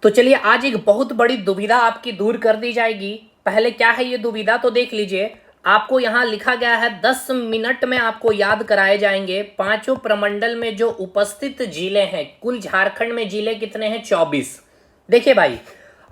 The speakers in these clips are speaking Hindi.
तो चलिए आज एक बहुत बड़ी दुविधा आपकी दूर कर दी जाएगी। पहले क्या है ये दुविधा तो देख लीजिए। आपको यहाँ लिखा गया है 10 मिनट में आपको याद कराए जाएंगे पांचों प्रमंडल में जो उपस्थित जिले हैं। कुल झारखंड में जिले कितने हैं? 24। देखिए भाई,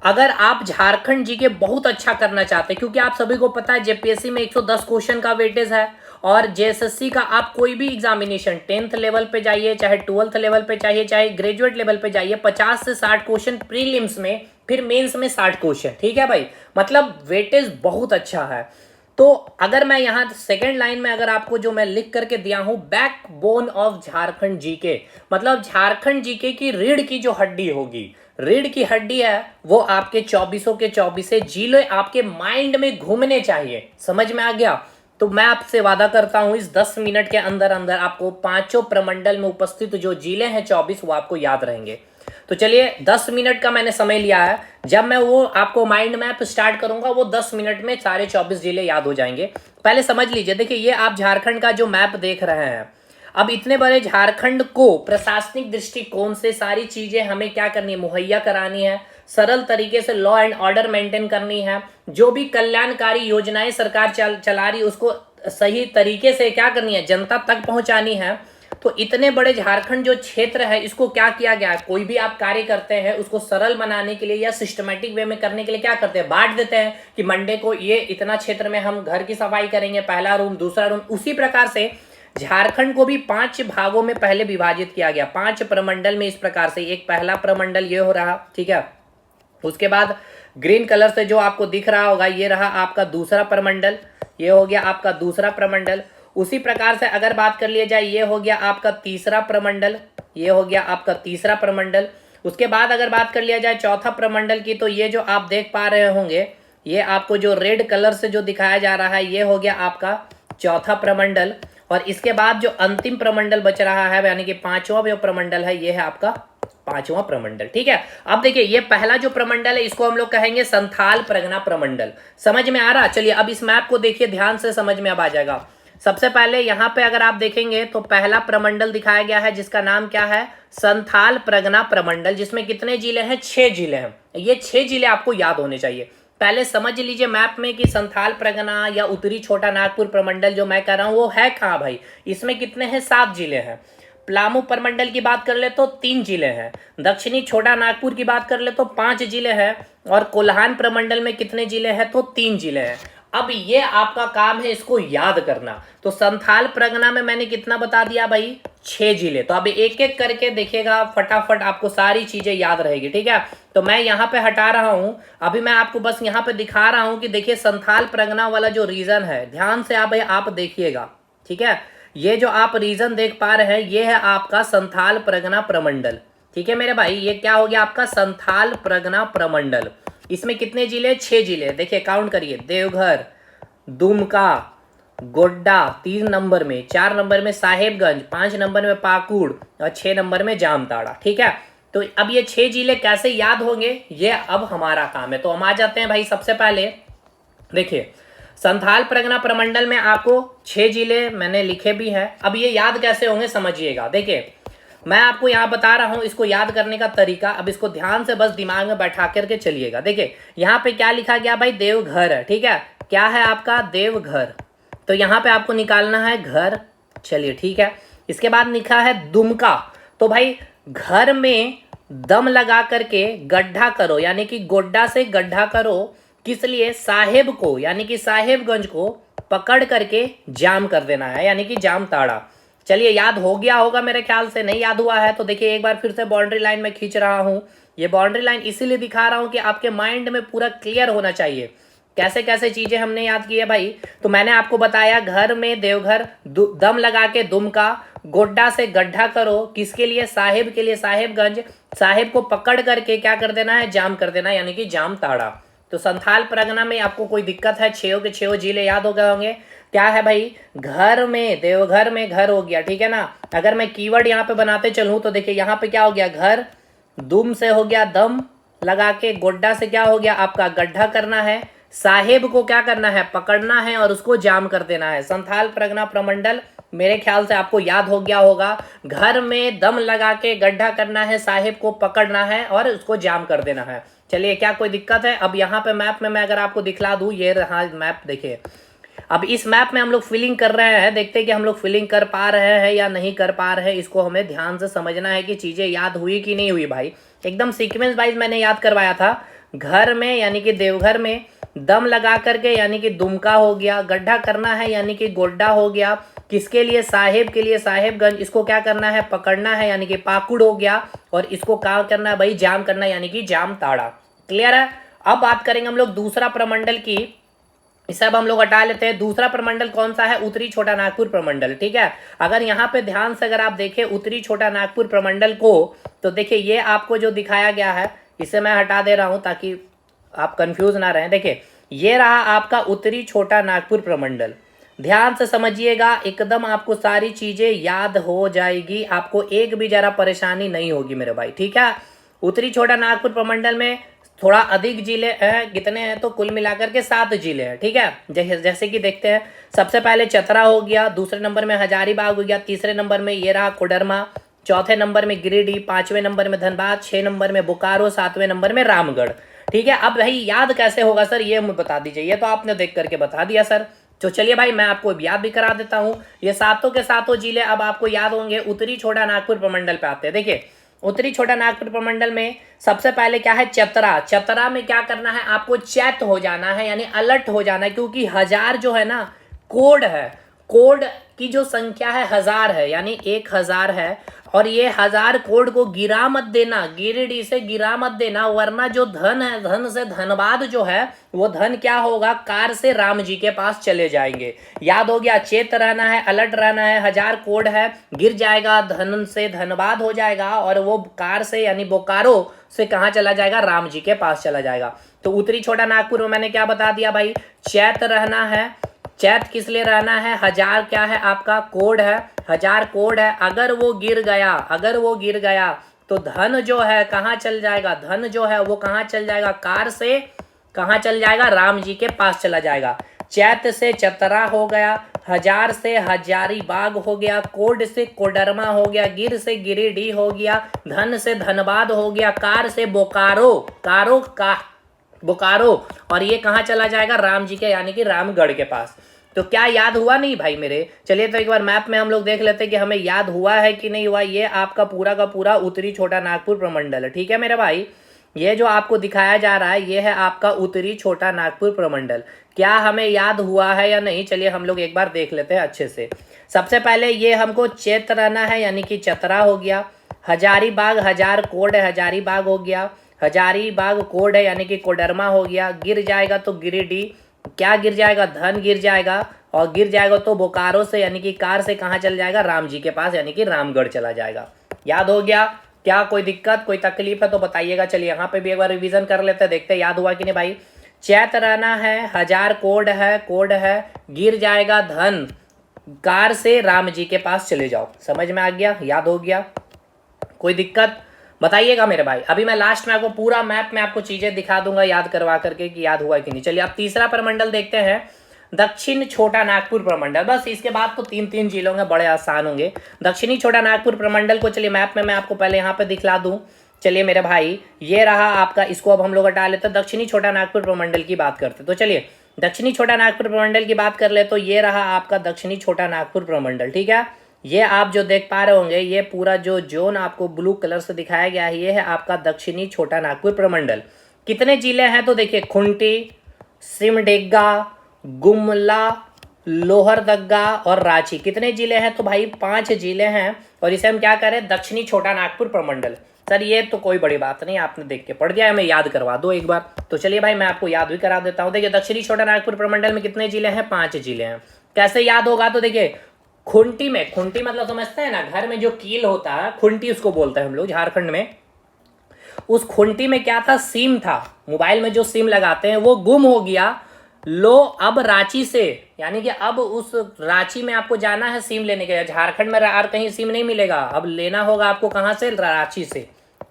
अगर आप झारखंड जी के बहुत अच्छा करना चाहते हैं, क्योंकि आप सभी को पता है जेपीएससी में 110 क्वेश्चन का वेटेज है, और जेएसएससी का आप कोई भी एग्जामिनेशन 10th लेवल पे जाइए, चाहे 12th लेवल पे चाहिए, चाहे ग्रेजुएट लेवल पे जाइए, 50 से 60 क्वेश्चन प्रीलिम्स में, फिर मेंस में 60 क्वेश्चन। ठीक है भाई, मतलब वेटेज बहुत अच्छा है। तो अगर मैं यहाँ सेकंड लाइन में अगर आपको जो मैं लिख करके दिया हूं, बैकबोन ऑफ झारखंड जीके, मतलब झारखंड जीके की रीढ़ की जो हड्डी होगी, रीढ़ की हड्डी है, वो आपके 24 के 24 जिले आपके माइंड में घूमने चाहिए। समझ में आ गया? तो मैं आपसे वादा करता हूं इस 10 मिनट के अंदर अंदर आपको पांचों प्रमंडल में उपस्थित जो जिले हैं 24 वो आपको याद रहेंगे। तो चलिए 10 मिनट का मैंने समय लिया है। जब मैं वो आपको माइंड मैप स्टार्ट करूंगा वो 10 मिनट में सारे 24 जिले याद हो जाएंगे। पहले समझ लीजिए, देखिए ये आप झारखंड का जो मैप देख रहे हैं। अब इतने बड़े झारखंड को प्रशासनिक दृष्टिकोण से सारी चीजें हमें क्या करनी है? मुहैया करानी है। सरल तरीके से लॉ एंड ऑर्डर मेंटेन करनी है। जो भी कल्याणकारी योजनाएं सरकार चला रही है उसको सही तरीके से क्या करनी है? जनता तक पहुंचानी है। तो इतने बड़े झारखंड जो क्षेत्र है इसको क्या किया गया है? कोई भी आप कार्य करते हैं उसको सरल बनाने के लिए या सिस्टमेटिक वे में करने के लिए क्या करते हैं? बांट देते हैं कि मंडे को ये इतना क्षेत्र में हम घर की सफाई करेंगे, पहला रूम, दूसरा रूम। उसी प्रकार से झारखंड को भी 5 भागों में पहले विभाजित किया गया, 5 प्रमंडल में। इस प्रकार से एक पहला प्रमंडल ये हो रहा, ठीक है। उसके बाद ग्रीन कलर से जो आपको दिख रहा होगा ये रहा आपका दूसरा प्रमंडल, ये हो गया आपका दूसरा प्रमंडल। उसी प्रकार से अगर बात कर लिया जाए ये हो गया आपका तीसरा प्रमंडल, ये हो गया आपका तीसरा प्रमंडल। उसके बाद अगर बात कर लिया जाए चौथा प्रमंडल की, तो ये जो आप देख पा रहे होंगे ये आपको जो रेड कलर से जो दिखाया जा रहा है ये हो गया आपका चौथा प्रमंडल। और इसके बाद जो अंतिम प्रमंडल बच रहा है यानी कि पांचवा जो प्रमंडल है ये है आपका पांचवा प्रमंडल। ठीक है। अब देखिए ये पहला जो प्रमंडल है इसको हम लोग कहेंगे संथाल परगना प्रमंडल। समझ में आ रहा? चलिए अब इस मैप को देखिए ध्यान से, समझ में अब आ जाएगा। सबसे पहले यहाँ पे अगर आप देखेंगे तो पहला प्रमंडल दिखाया गया है जिसका नाम क्या है? संथाल परगना प्रमंडल, जिसमें कितने जिले हैं? 6 जिले हैं। ये 6 जिले आपको याद होने चाहिए। पहले समझ लीजिए मैप में कि संथाल परगना या उत्तरी छोटा नागपुर प्रमंडल जो मैं कह रहा हूं वो है कहाँ भाई? इसमें कितने हैं? 7 जिले हैं। पलामू प्रमंडल की बात कर ले तो 3 जिले हैं। दक्षिणी छोटा नागपुर की बात कर ले तो 5 जिले हैं। और कोल्हान प्रमंडल में कितने जिले हैं? तो 3 जिले हैं। अब ये आपका काम है इसको याद करना। तो संथाल परगना में मैंने कितना बता दिया भाई? 6 जिले। तो अब एक एक करके देखिएगा, फटाफट आपको सारी चीजें याद रहेगी। ठीक है। तो मैं यहाँ पे हटा रहा हूं, अभी मैं आपको बस यहाँ पे दिखा रहा हूं कि देखिए संथाल परगना वाला जो रीजन है, ध्यान से आप देखिएगा। ठीक है। ये जो आप रीजन देख पा रहे हैं ये है आपका संथाल परगना प्रमंडल। ठीक है मेरे भाई, ये क्या हो गया आपका? संथाल परगना प्रमंडल। इसमें कितने जिले? 6 जिले। देखिए काउंट करिए, देवघर, दुमका, गोड्डा 3 नंबर में, 4 नंबर में साहेबगंज, 5 नंबर में पाकुड़ और 6 नंबर में जामताड़ा। ठीक है। तो अब ये 6 जिले कैसे याद होंगे ये अब हमारा काम है। तो हम आ जाते हैं भाई। सबसे पहले देखिए संथाल परगना प्रमंडल में आपको 6 जिले मैंने लिखे भी हैं। अब ये याद कैसे होंगे समझिएगा। देखिए मैं आपको यहाँ बता रहा हूँ इसको याद करने का तरीका। अब इसको ध्यान से बस दिमाग में बैठा करके चलिएगा। देखिए यहाँ पे क्या लिखा गया भाई? देवघर है। ठीक है। क्या है आपका? देवघर। तो यहाँ पे आपको निकालना है घर। चलिए ठीक है। इसके बाद लिखा है दुमका। तो भाई घर में दम लगा करके गड्ढा करो, यानी कि गोड्डा से गड्ढा करो। किस लिए? साहेब को यानी कि साहेबगंज को पकड़ करके जाम कर देना है, यानी कि जामताड़ा। चलिए याद हो गया होगा मेरे ख्याल से। नहीं याद हुआ है तो देखिए एक बार फिर से बाउंड्री लाइन में खींच रहा हूं। ये बाउंड्री लाइन इसीलिए दिखा रहा हूं कि आपके माइंड में पूरा क्लियर होना चाहिए कैसे कैसे चीजें हमने याद की है भाई। तो मैंने आपको बताया घर में देवघर, दम लगा के दुमका, गोड्डा से गड्ढा करो। किसके लिए? साहेब के लिए, साहेबगंज। साहेब को पकड़ करके क्या कर देना है? जाम कर देना, यानी कि जामताड़ा। तो संथाल परगना में आपको कोई दिक्कत है? 6 के 6 जिले याद हो गए होंगे। क्या है भाई? घर में, देवघर में घर हो गया। ठीक है ना। अगर मैं कीवर्ड यहाँ पे बनाते चलूं तो देखिए यहाँ पे क्या हो गया? घर, दुम से हो गया दम लगा के, गोड्डा से क्या हो गया आपका? गड्ढा करना है। साहेब को क्या करना है? पकड़ना है और उसको जाम कर देना है। संथाल परगना प्रमंडल मेरे ख्याल से आपको याद हो गया होगा। घर में दम लगा के गड्ढा करना है, साहिब को पकड़ना है और उसको जाम कर देना है। चलिए, क्या कोई दिक्कत है? अब यहाँ पे मैप में मैं अगर आपको दिखला दूँ, ये रहा मैप, देखिए। अब इस मैप में हम लोग फिलिंग कर रहे हैं, देखते हैं कि हम लोग फिलिंग कर पा रहे हैं या नहीं कर पा रहे हैं। इसको हमें ध्यान से समझना है कि चीज़ें याद हुई कि नहीं हुई भाई। एकदम सीक्वेंस वाइज मैंने याद करवाया था। घर में यानी कि देवघर में, दम लगा करके यानी कि दुमका हो गया, गड्ढा करना है यानी कि गोड्डा हो गया, किसके लिए? साहेब के लिए, साहेबगंज। इसको क्या करना है? पकड़ना है यानी कि पाकुड़ हो गया। और इसको क्या करना है भाई? जाम करना यानी कि जाम ताड़ा। क्लियर है? अब बात करेंगे हम लोग दूसरा प्रमंडल की। इस सब हम लोग हटा लेते हैं। दूसरा प्रमंडल कौन सा है? उत्तरी छोटा नागपुर प्रमंडल। ठीक है, अगर यहाँ पे ध्यान से अगर आप देखें उत्तरी छोटा नागपुर प्रमंडल को, तो देखिए ये आपको जो दिखाया गया है, इसे मैं हटा दे रहा हूँ ताकि आप कंफ्यूज ना रहें। देखिए, ये रहा आपका उत्तरी छोटा नागपुर प्रमंडल। ध्यान से समझिएगा, एकदम आपको सारी चीजें याद हो जाएगी, आपको एक भी जरा परेशानी नहीं होगी मेरे भाई। ठीक है, उत्तरी छोटा नागपुर प्रमंडल में थोड़ा अधिक जिले हैं। कितने हैं? तो कुल मिलाकर के 7 जिले हैं। ठीक है, जैसे कि देखते हैं। सबसे पहले चतरा हो गया, दूसरे नंबर में हजारीबाग हो गया, तीसरे नंबर में ये रहा कोडरमा, चौथे नंबर में गिरिडीह, पांचवें नंबर में धनबाद, 6 नंबर में बोकारो, 7वें नंबर में रामगढ़। ठीक है, अब भाई याद कैसे होगा सर, ये मुझे बता दीजिए। ये तो आपने देख करके बता दिया सर। तो चलिए भाई, मैं आपको याद भी करा देता हूँ। ये सातों के सातों जिले अब आपको याद होंगे। उत्तरी छोटा नागपुर प्रमंडल पे आते हैं। देखिए, उत्तरी छोटा नागपुर प्रमंडल में सबसे पहले क्या है? चतरा। चतरा में क्या करना है? आपको चैत हो जाना है, यानी अलर्ट हो जाना है, क्योंकि 1000 जो है ना, कोड है। कोड की जो संख्या है 1000 है, यानी 1000 है। और ये 1000 कोड को गिरा मत देना, गिरिडीह से गिरा मत देना, वरना जो धन है, धन से धनबाद जो है, वो धन क्या होगा? कार से राम जी के पास चले जाएंगे। याद हो गया? चेत रहना है, अलर्ट रहना है। 1000 कोड है, गिर जाएगा, धन से धनबाद हो जाएगा, और वो कार से यानी बोकारो से कहाँ चला जाएगा? राम जी के पास चला जाएगा। तो उत्तरी छोटा नागपुर में मैंने क्या बता दिया भाई? चैत रहना है। चैत किस लिए रहना है? 1000 क्या है आपका? कोड है। 1000 कोड है। अगर वो गिर गया, अगर वो गिर गया, तो धन जो है कहाँ चल जाएगा? धन जो है वो कहाँ चल जाएगा? कार से कहाँ चल जाएगा? राम जी के पास चला जाएगा। चैत से चतरा हो गया, 1000 से हजारीबाग हो गया, कोड से कोडरमा हो गया, गिर से गिरिडीह हो गया, धन से धनबाद हो गया, कार से बोकारो, कारो का बोकारो, और ये कहाँ चला जाएगा? राम जी के यानी कि रामगढ़ के पास। तो क्या याद हुआ नहीं भाई मेरे? चलिए, तो एक बार मैप में हम लोग देख लेते हैं कि हमें याद हुआ है कि नहीं हुआ। ये आपका पूरा का पूरा उत्तरी छोटा नागपुर प्रमंडल है। ठीक है मेरे भाई, ये जो आपको दिखाया जा रहा है, ये है आपका उत्तरी छोटा नागपुर प्रमंडल। क्या हमें याद हुआ है या नहीं? चलिए हम लोग एक बार देख लेते हैं अच्छे से। सबसे पहले ये हमको चेत रहना है, यानी कि चतरा हो गया। हजारीबाग, 1000 कोड है, हजारीबाग हो गया। हजारीबाग कोड है, यानी कि कोडरमा हो गया। गिर जाएगा तो गिरिडीह, क्या गिर जाएगा? धन गिर जाएगा। और गिर जाएगा तो बोकारो से यानी कि कार से कहाँ चल जाएगा? राम जी के पास, यानी कि रामगढ़ चला जाएगा। याद हो गया? क्या कोई दिक्कत, कोई तकलीफ है तो बताइएगा। चलिए यहाँ पे भी एक बार रिवीजन कर लेते हैं, देखते हैं याद हुआ कि नहीं भाई। चैत रहना है, 1000 कोड है, कोड है, गिर जाएगा धन, कार से राम जी के पास चले जाओ। समझ में आ गया? याद हो गया? कोई दिक्कत बताइएगा मेरे भाई। अभी मैं लास्ट में आपको पूरा मैप में आपको चीजें दिखा दूंगा याद करवा करके कि याद हुआ कि नहीं। चलिए अब तीसरा प्रमंडल देखते हैं, दक्षिण छोटा नागपुर प्रमंडल। बस इसके बाद तो 3 जिले होंगे, बड़े आसान होंगे। दक्षिणी छोटा नागपुर प्रमंडल को चलिए मैप में मैं आपको पहले यहाँ पे दिखला दूं। चलिए मेरे भाई, ये रहा आपका, इसको अब हम लोग हटा लेते हैं। दक्षिणी छोटा नागपुर प्रमंडल की बात करते, तो चलिए दक्षिणी छोटा नागपुर प्रमंडल की बात कर ले। तो ये रहा आपका दक्षिणी छोटा नागपुर प्रमंडल। ठीक है, ये आप जो देख पा रहे होंगे, ये पूरा जो जोन आपको ब्लू कलर से दिखाया गया है, ये है आपका दक्षिणी छोटा नागपुर प्रमंडल। कितने जिले हैं? तो देखिए, खुंटी, सिमडेगा, गुमला, लोहरदगा और रांची। कितने जिले हैं? तो भाई 5 जिले हैं, और इसे हम क्या करें? दक्षिणी छोटा नागपुर प्रमंडल। सर ये तो कोई बड़ी बात नहीं, आपने देख के पढ़ दिया, हमें याद करवा दो एक बार। तो चलिए भाई, मैं आपको याद भी करा देता हूँ। देखिए, दक्षिणी छोटा नागपुर प्रमंडल में कितने जिले हैं? 5 जिले हैं। कैसे याद होगा? तो देखिए, खुंटी में, खुंटी मतलब समझते हैं ना, घर में जो कील होता है, खुंटी उसको बोलते हैं हम लोग झारखंड में। उस खुंटी में क्या था? सिम था। मोबाइल में जो सिम लगाते हैं वो गुम हो गया। लो, अब रांची से, यानी कि अब उस रांची में आपको जाना है सिम लेने के लिए। झारखंड में और कहीं सिम नहीं मिलेगा, अब लेना होगा आपको कहाँ से? रांची से।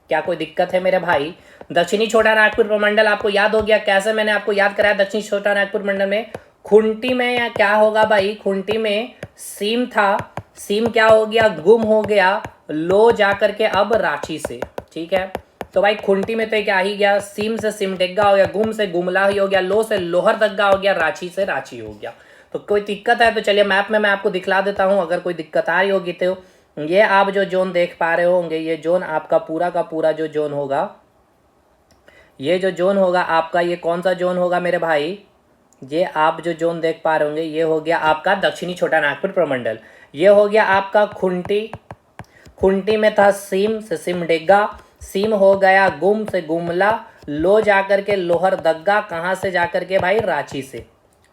क्या कोई दिक्कत है मेरे भाई? दक्षिणी छोटा नागपुर प्रमंडल आपको याद हो गया। कैसे मैंने आपको याद कराया? दक्षिणी छोटा नागपुर प्रमंडल में खुंटी में या क्या होगा भाई? खुंटी में सिम था, सीम क्या हो गया, गुम हो गया, लो जाकर के अब रांची से, ठीक है। तो भाई खुंटी में तो क्या ही गया, सीम से सिमडेगा हो गया, गुम से गुमला ही हो गया, लो से लोहरदगा हो गया, रांची से रांची हो गया। तो कोई दिक्कत है तो चलिए मैप में मैं आपको दिखला देता हूँ, अगर कोई दिक्कत आ रही होगी तो। ये आप जो जोन देख पा रहे होंगे, ये जोन आपका पूरा का पूरा जो जोन होगा, ये जो जोन होगा आपका, ये कौन सा जोन होगा मेरे भाई, ये आप जो जोन देख पा रहे होंगे ये हो गया आपका दक्षिणी छोटा नागपुर प्रमंडल। ये हो गया आपका खुंटी, खुंटी में था सीम से सिमडेगा, सीम हो गया गुम से गुमला, लो जाकर के लोहरदगा, कहाँ से जाकर के भाई, रांची से।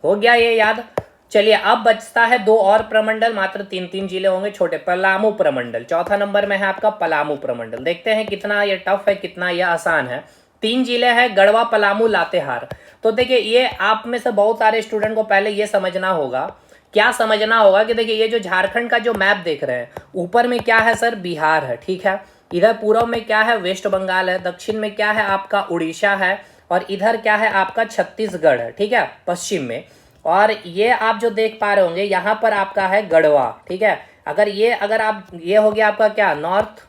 हो गया ये याद। चलिए अब बचता है दो और प्रमंडल, मात्र 3-3 जिले होंगे छोटे। पलामू प्रमंडल चौथा नंबर में है आपका पलामू प्रमंडल। देखते हैं कितना ये टफ है, कितना ये आसान है। 3 जिले हैं, गढ़वा, पलामू, लातेहार। तो देखिए ये आप में से बहुत सारे स्टूडेंट को पहले ये समझना होगा, क्या समझना होगा कि देखिए ये जो झारखंड का जो मैप देख रहे हैं, ऊपर में क्या है सर, बिहार है, ठीक है। इधर पूर्व में क्या है, वेस्ट बंगाल है, दक्षिण में क्या है आपका, उड़ीसा है, और इधर क्या है आपका, छत्तीसगढ़ है, ठीक है, पश्चिम में। और ये आप जो देख पा रहे होंगे यहाँ पर आपका है गढ़वा, ठीक है। अगर आप ये हो गया आपका क्या, नॉर्थ,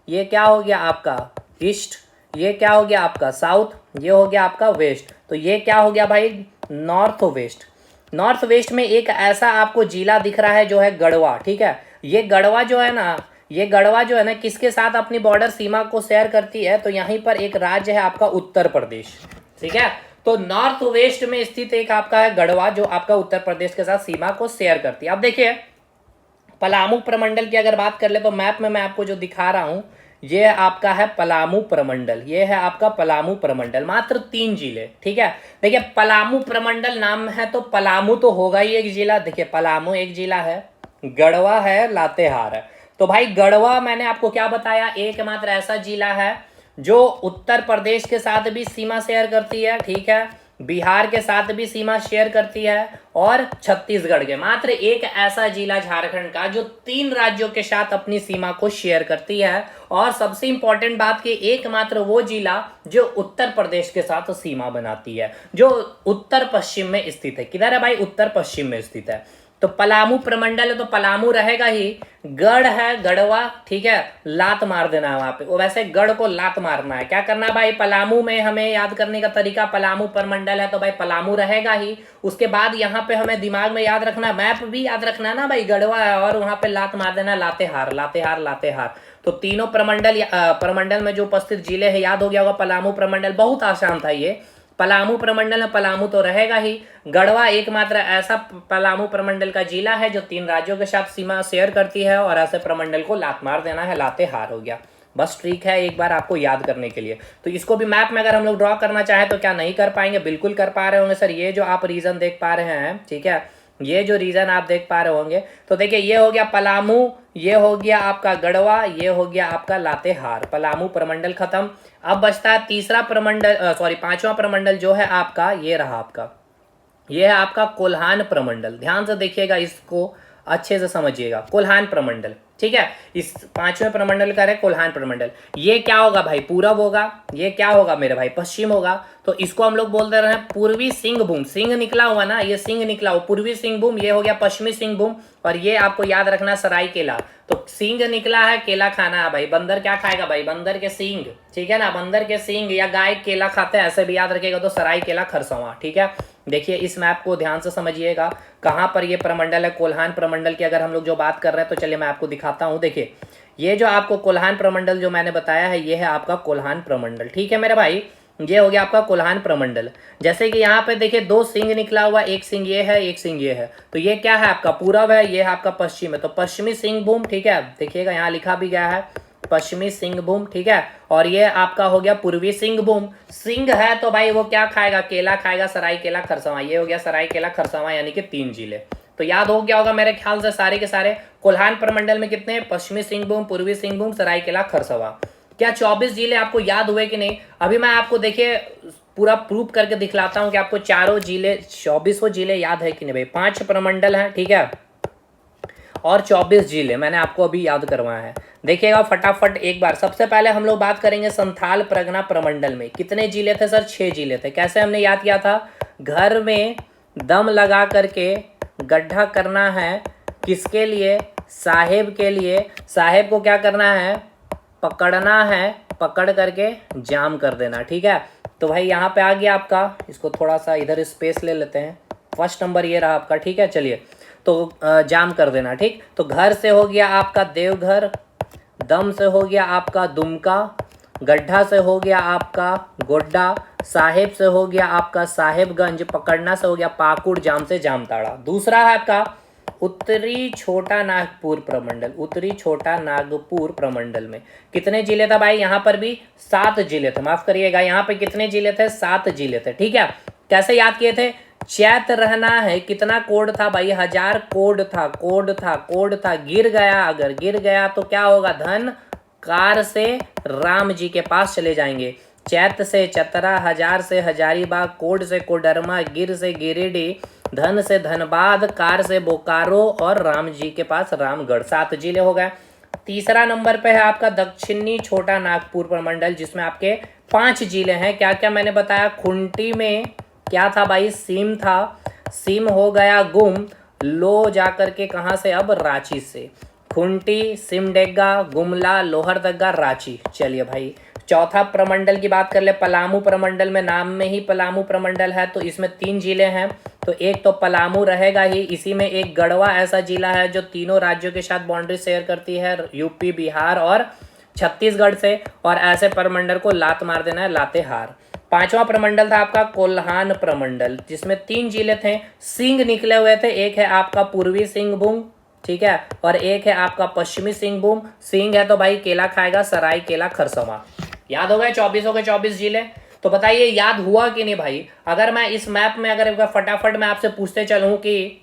ये क्या हो गया आपका ईस्ट, ये क्या हो गया आपका साउथ, ये हो गया आपका वेस्ट। तो ये क्या हो गया भाई, नॉर्थ वेस्ट। नॉर्थ वेस्ट में एक ऐसा आपको जिला दिख रहा है जो है गढ़वा, ठीक है। ये गढ़वा जो है ना, ये गढ़वा जो है ना, किसके साथ अपनी बॉर्डर सीमा को शेयर करती है, तो यहीं पर एक राज्य है आपका उत्तर प्रदेश, ठीक है। तो नॉर्थ वेस्ट में स्थित एक आपका है गढ़वा, जो आपका उत्तर प्रदेश के साथ सीमा को शेयर करती है। अब देखिए पलामू प्रमंडल की अगर बात कर ले तो मैप में मैं आपको जो दिखा रहा हूं, ये आपका है पलामू प्रमंडल, ये है आपका पलामू प्रमंडल, मात्र 3 जिले, ठीक है। देखिए पलामू प्रमंडल नाम है तो पलामू तो होगा ही एक जिला। देखिए पलामू एक जिला है, गढ़वा है, लातेहार है। तो भाई गढ़वा मैंने आपको क्या बताया, एकमात्र ऐसा जिला है जो उत्तर प्रदेश के साथ भी सीमा शेयर करती है, ठीक है, बिहार के साथ भी सीमा शेयर करती है, और छत्तीसगढ़ के, मात्र एक ऐसा जिला झारखंड का जो 3 राज्यों के साथ अपनी सीमा को शेयर करती है। और सबसे इंपॉर्टेंट बात कि एकमात्र वो जिला जो उत्तर प्रदेश के साथ सीमा बनाती है, जो उत्तर पश्चिम में स्थित है। किधर है भाई, उत्तर पश्चिम में स्थित है। तो पलामू प्रमंडल है तो पलामू रहेगा ही, गढ़ है गढ़वा, ठीक है, लात मार देना है वहां पे, वो वैसे गढ़ को लात मारना है। क्या करना है भाई, पलामू में हमें याद करने का तरीका, पलामू प्रमंडल है तो भाई पलामू रहेगा ही। उसके बाद यहाँ पे हमें दिमाग में याद रखना, मैप भी याद रखना ना भाई, गढ़वा है और वहां पे लात मार देना लातेहार, लातेहार, लातेहार। तो तीनों प्रमंडल में जो उपस्थित जिले हैं, याद हो गया होगा पलामू प्रमंडल, बहुत आसान था ये। पलामू प्रमंडल में पलामू तो रहेगा ही, गढ़वा एकमात्र ऐसा पलामू प्रमंडल का जिला है जो 3 राज्यों के साथ सीमा शेयर करती है, और ऐसे प्रमंडल को लात मार देना है, लातेहार हो गया। बस ट्रिक है एक बार आपको याद करने के लिए। तो इसको भी मैप में अगर हम लोग ड्रॉ करना चाहें तो क्या नहीं कर पाएंगे, बिल्कुल कर पा रहे होंगे सर। ये जो आप रीजन देख पा रहे हैं, ठीक है, ये जो रीजन आप देख पा रहे होंगे, तो देखिए ये हो गया पलामू, ये हो गया आपका गढ़वा, ये हो गया आपका लातेहार। पलामू प्रमंडल खत्म। अब बचता है तीसरा प्रमंडल, सॉरी 5वां प्रमंडल जो है आपका, ये रहा आपका, ये है आपका कोल्हान प्रमंडल। ध्यान से देखिएगा, इसको अच्छे से समझिएगा, कोल्हान प्रमंडल, ठीक है। इस 5वें प्रमंडल का है कोल्हान प्रमंडल। ये क्या होगा भाई, पूरब होगा, ये क्या होगा मेरे भाई, पश्चिम होगा। तो इसको हम लोग बोलते रहे पूर्वी सिंहभूम, सिंह निकला हुआ ना, ये सिंह निकला हुआ, पूर्वी सिंहभूम, ये हो गया पश्चिमी सिंहभूम, और ये आपको याद रखना सरायकेला। तो सिंह निकला है, केला खाना है भाई। बंदर क्या खाएगा भाई, बंदर के सिंग, ठीक है ना, बंदर के सिंग, या गाय केला खाते हैं, ऐसे भी याद रखेगा। तो सरायकेला, खरसवां, ठीक है। देखिए इस मैप को ध्यान से समझिएगा, कहाँ पर ये प्रमंडल है। कोल्हान प्रमंडल की अगर हम लोग जो बात कर रहे हैं तो चलिए मैं आपको दिखाता हूँ। देखिए ये जो आपको कोल्हान प्रमंडल जो मैंने बताया है, ये है आपका कोल्हान प्रमंडल, ठीक है मेरे भाई। ये हो गया आपका कोल्हान प्रमंडल। जैसे कि यहाँ पे देखिए 2 सिंह निकला हुआ, एक सिंह ये है, एक सिंह ये है। तो ये क्या है आपका पूरब है, ये है आपका पश्चिम है। तो पश्चिमी सिंहभूम, ठीक है, देखिएगा यहाँ लिखा भी गया है पश्चिमी सिंहभूम, ठीक है। और ये आपका हो गया पूर्वी सिंहभूम। सिंह है तो भाई वो क्या खाएगा, केला खाएगा, सरायकेला, खरसवां। ये हो गया सरायकेला, खरसवां, यानी कि 3 जिले। तो याद हो गया होगा मेरे ख्याल से सारे के सारे। कोल्हान प्रमंडल में कितने, पश्चिमी सिंहभूम, पूर्वी सिंहभूम, सरायकेला, खरसवां। क्या 24 जिले आपको याद हुए कि नहीं? अभी मैं आपको देखिए पूरा प्रूफ करके दिखलाता हूं कि आपको चारों जिले 24 जिले याद है कि नहीं भाई। 5 प्रमंडल है, ठीक है, और 24 जिले मैंने आपको अभी याद करवाया है। देखिएगा फटाफट एक बार। सबसे पहले हम लोग बात करेंगे संथाल परगना प्रमंडल में कितने जिले थे सर, 6 जिले थे। कैसे हमने याद किया था, घर में दम लगा करके गड्ढा करना है, किसके लिए, साहेब के लिए साहेब को क्या करना है, पकड़ना है, पकड़ करके जाम कर देना। ठीक है, तो भाई यहाँ पे आ गया आपका, इसको थोड़ा सा इधर स्पेस ले लेते हैं। फर्स्ट नंबर ये रहा आपका। ठीक है, चलिए तो जाम कर देना। ठीक, तो घर से हो गया आपका देवघर, दम से हो गया आपका दुमका, गड्ढा से हो गया आपका गोड्डा, साहेब से हो गया आपका साहेबगंज, पकड़ना से हो गया पाकुड़, जाम से जामताड़ा। दूसरा है आपका उत्तरी छोटा नागपुर प्रमंडल। उत्तरी छोटा नागपुर प्रमंडल में कितने जिले थे भाई, यहाँ पर भी 7 जिले थे। माफ करिएगा, यहाँ पे कितने जिले थे, 7 जिले थे। ठीक है, कैसे याद किए थे, चैत रहना है, कितना कोड था भाई, 1000 कोड था, कोड था। गिर गया, अगर गिर गया तो क्या होगा, धन कार से राम जी के पास चले जाएंगे। चैत से चतरा, 1000 से हजारीबाग, कोड से कोडरमा, गिर से गिरिडीह, धन से धनबाद, कार से बोकारो और राम जी के पास रामगढ़। 7 जिले हो गए। तीसरा नंबर पे है आपका दक्षिणी छोटा नागपुर प्रमंडल, जिसमें आपके 5 जिले हैं। क्या क्या मैंने बताया, खुंटी में क्या था भाई, सीम था, सीम हो गया गुम, लो जाकर के कहाँ से, अब रांची से। खुंटी, सिमडेगा, गुमला, लोहरदगा, रांची। चलिए भाई, चौथा प्रमंडल की बात कर ले, पलामू प्रमंडल में, नाम में ही पलामू प्रमंडल है, तो इसमें 3 जिले हैं। तो एक तो पलामू रहेगा ही, इसी में एक गढ़वा ऐसा जिला है जो तीनों राज्यों के साथ बाउंड्री शेयर करती है, यूपी, बिहार और छत्तीसगढ़ से, और ऐसे प्रमंडल को लात मार देना है, लातेहार। 5वां प्रमंडल था आपका कोल्हान प्रमंडल, जिसमें 3 जिले थे, सिंह निकले हुए थे। एक है आपका पूर्वी सिंहभूम, ठीक है, और एक है आपका पश्चिमी सिंहभूम। सिंह है तो भाई केला खाएगा, सराय केला खरसवां। याद हो गए 24 हो गए 24 जिले। तो बताइए याद हुआ कि नहीं भाई। अगर मैं इस मैप में अगर फटाफट मैं आपसे पूछते चलूं कि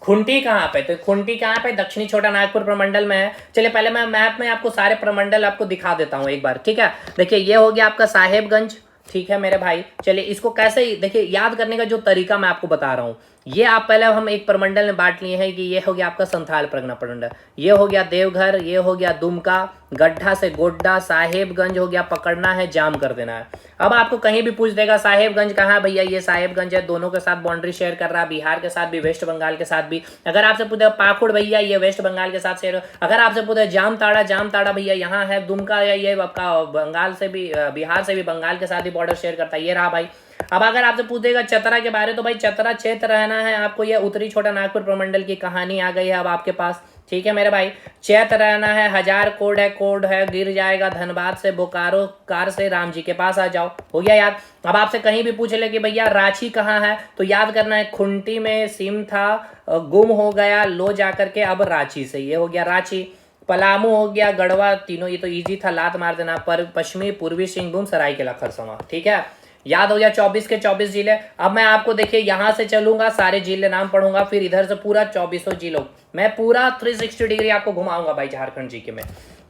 खुंटी कहाँ पे, तो खुंटी कहाँ पे, दक्षिणी छोटा नागपुर प्रमंडल में है। चलिए पहले मैं मैप में आपको सारे प्रमंडल आपको दिखा देता हूँ एक बार। ठीक है, देखिए ये हो गया आपका साहेबगंज। ठीक है मेरे भाई, चलिए इसको कैसे देखिए याद करने का जो तरीका मैं आपको बता रहा हूँ। ये आप पहले हम एक प्रमंडल में बांट लिए हैं कि ये हो गया आपका संथाल परगना प्रमंडल, ये हो गया देवघर, ये हो गया दुमका, गड्ढा से गोड्डा, साहेबगंज हो गया, पकड़ना है, जाम कर देना है। अब आपको कहीं भी पूछ देगा साहेबगंज कहाँ, भैया ये साहेबगंज है, दोनों के साथ बाउंड्री शेयर कर रहा है, बिहार के साथ भी, वेस्ट बंगाल के साथ भी। अगर आपसे पूछे पाकुड़, भैया ये वेस्ट बंगाल के साथ शेयर। अगर आपसे पूछे जामताड़ा, जामताड़ा भैया यहाँ है, दुमका या ये आपका बंगाल से भी, बिहार से भी, बंगाल के साथ भी बॉर्डर शेयर करता है, ये रहा भाई। अब अगर आपसे पूछेगा चतरा के बारे, तो भाई चतरा क्षेत्र रहना है आपको, ये उत्तरी छोटा नागपुर प्रमंडल की कहानी आ गई है अब आपके पास। ठीक है मेरे भाई, चैत रहना है, 1000 कोड है, गिर जाएगा धनबाद से बोकारो, कार से राम जी के पास आ जाओ। हो गया याद। अब आपसे कहीं भी पूछ ले कि भैया रांची कहाँ है, तो याद करना है खुंटी में सीम था, गुम हो गया, लो जाकर के अब रांची से, ये हो गया रांची। पलामू हो गया, गढ़वा, तीनों ये तो इजी था, लात मार देना। पर पश्चिमी, पूर्वी सिंहभूम, सरायकेला खरसावां। ठीक है, याद हो गया 24 के 24 जिले। अब मैं आपको देखिए यहां से चलूंगा, सारे जिले नाम पढ़ूंगा, फिर इधर से पूरा 24 जिलों मैं पूरा 360 डिग्री आपको घुमाऊंगा भाई झारखंड जी के में।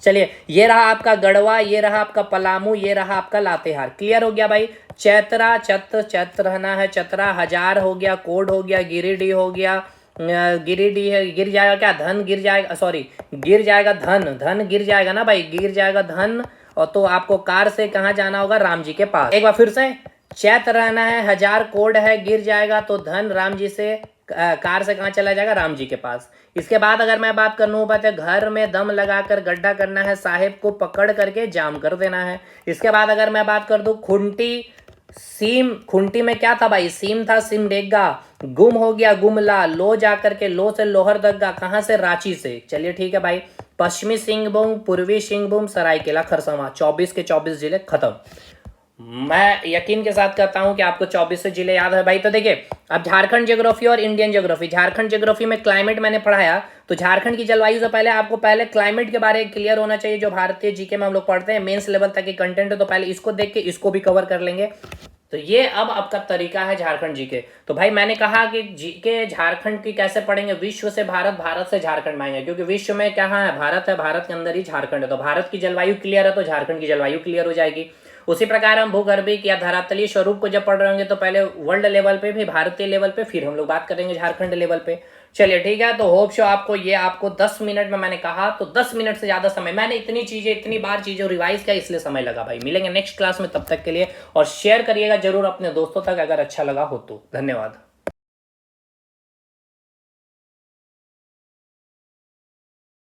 चलिए ये रहा आपका गढ़वा, ये रहा आपका पलामू, ये रहा आपका लातेहार। क्लियर हो गया भाई। चैतरा, चैत्र रहना है, चतरा, 1000 हो गया, कोड हो गया, गिरिडीह हो गया, गिरिडीह है, गिर जाएगा क्या, धन गिर जाएगा, सॉरी गिर जाएगा धन गिर जाएगा ना भाई, गिर जाएगा धन। और तो आपको कार से कहाँ जाना होगा, राम जी के पास। एक बार फिर से, चैत रहना है, 1000 कोड है, गिर जाएगा तो धन, राम जी से कार से कहाँ चला जाएगा, राम जी के पास। इसके बाद अगर मैं बात करूँ बात है, घर में दम लगाकर गड्ढा करना है, साहेब को पकड़ करके जाम कर देना है। इसके बाद अगर मैं बात कर दूं खुंटी, सीम, खुंटी में क्या था भाई, सीम था, सिमडेगा, गुम हो गया गुमला, लो जाकर के, लो से लोहरदगा, कहाँ से, रांची से। चलिए ठीक है भाई। पश्चिमी सिंहभूम, पूर्वी सिंहभूम, सरायकेला खरसावां। 24 के 24 जिले खत्म। मैं यकीन के साथ कहता हूं कि आपको 24 से जिले याद है भाई। तो देखिए अब झारखंड ज्योग्राफी और इंडियन ज्योग्राफी। झारखंड ज्योग्राफी में क्लाइमेट मैंने पढ़ाया, तो झारखंड की जलवायु से पहले आपको पहले क्लाइमेट के बारे में क्लियर होना चाहिए, जो भारतीय जीके में हम लोग पढ़ते हैं मेंस लेवल तक के कंटेंट है, तो पहले इसको देख के इसको भी कवर कर लेंगे। तो ये अब आपका तरीका है झारखंड जीके। तो भाई मैंने कहा कि जीके झारखंड की कैसे पढ़ेंगे, विश्व से भारत, भारत से झारखंड में आएंगे, क्योंकि विश्व में कहाँ है, भारत है, भारत के अंदर ही झारखंड है। तो भारत की जलवायु क्लियर है तो झारखंड की जलवायु क्लियर हो जाएगी। उसी प्रकार हम भूगर्भिक या धरातलीय स्वरूप को जब पढ़ रहे होंगे तो पहले वर्ल्ड लेवल पे, भी भारतीय लेवल पे, फिर हम लोग बात करेंगे झारखंड लेवल पे। चलिए ठीक है, तो होप शो आपको ये आपको 10 मिनट में मैंने कहा, तो 10 मिनट से ज्यादा समय, मैंने इतनी चीजें इतनी बार चीजें रिवाइज किया इसलिए समय लगा भाई। मिलेंगे नेक्स्ट क्लास में, तब तक के लिए और शेयर करिएगा जरूर अपने दोस्तों तक अगर अच्छा लगा हो तो। धन्यवाद।